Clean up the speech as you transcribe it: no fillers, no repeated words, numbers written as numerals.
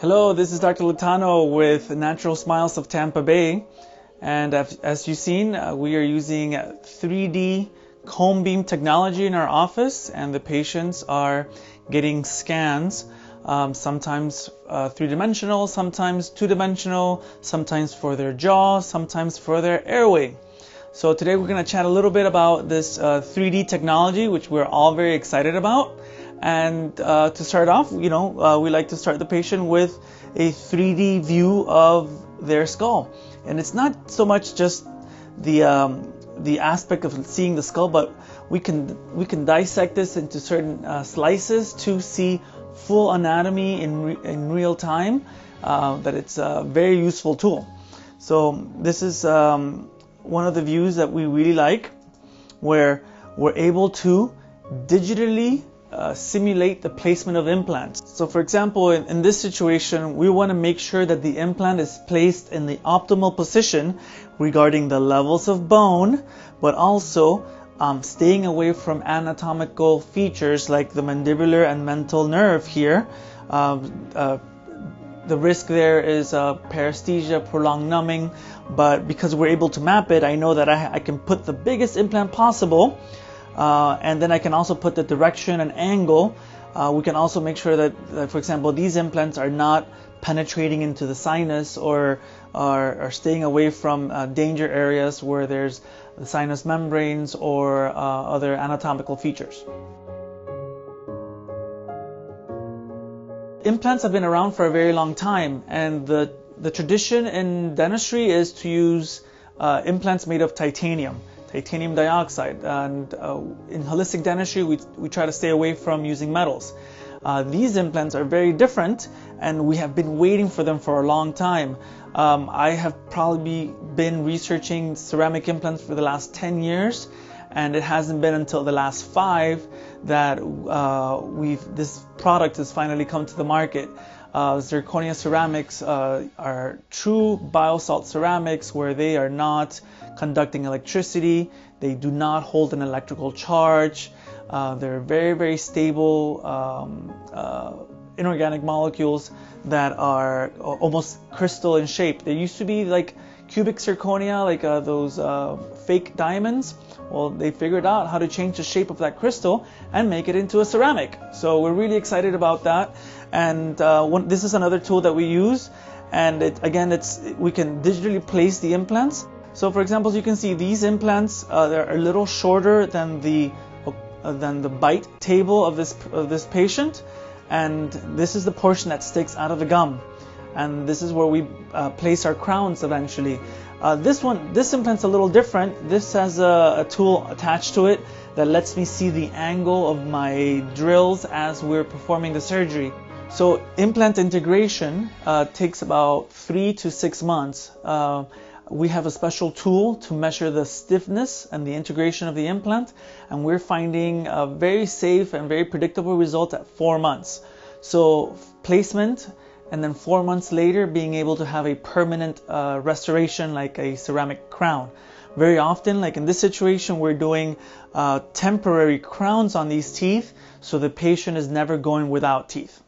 Hello, this is Dr. Litano with Natural Smiles of Tampa Bay, and as you've seen, we are using 3D cone beam technology in our office, and the patients are getting scans, sometimes three-dimensional, sometimes two-dimensional, sometimes for their jaw, sometimes for their airway. So today we're going to chat a little bit about this 3D technology, which we're all very excited about. And to start off, we like to start the patient with a 3D view of their skull. And it's not so much just the aspect of seeing the skull, but we can dissect this into certain slices to see full anatomy in real time. That it's a very useful tool. So this is one of the views that we really like, where we're able to digitally simulate the placement of implants. So for example, in this situation, we want to make sure that the implant is placed in the optimal position regarding the levels of bone, but also staying away from anatomical features like the mandibular and mental nerve here. The risk there is paresthesia, prolonged numbing, but because we're able to map it, I know that I can put the biggest implant possible. And then I can also put the direction and angle. We can also make sure that, for example, these implants are not penetrating into the sinus or are staying away from danger areas where there's the sinus membranes or other anatomical features. Implants have been around for a very long time, and the tradition in dentistry is to use implants made of titanium dioxide, and in holistic dentistry we try to stay away from using metals. These implants are very different, and we have been waiting for them for a long time. I have probably been researching ceramic implants for the last 10 years, and it hasn't been until the last 5 that this product has finally come to the market. Zirconia ceramics are true biosalt ceramics, where they are not conducting electricity, they do not hold an electrical charge, they're very, very stable inorganic molecules that are almost crystal in shape. They used to be like cubic zirconia, like those fake diamonds. Well, they figured out how to change the shape of that crystal and make it into a ceramic. So we're really excited about that. And this is another tool that we use. And we can digitally place the implants. So for example, as you can see, these implants, they're a little shorter than the bite table of this patient. And this is the portion that sticks out of the gum. And this is where we place our crowns eventually. This implant's a little different. This has a tool attached to it that lets me see the angle of my drills as we're performing the surgery. So implant integration takes about 3 to 6 months. We have a special tool to measure the stiffness and the integration of the implant, and we're finding a very safe and very predictable result at 4 months. So placement, and then 4 months later being able to have a permanent restoration like a ceramic crown. Very often, like in this situation, we're doing temporary crowns on these teeth, so the patient is never going without teeth.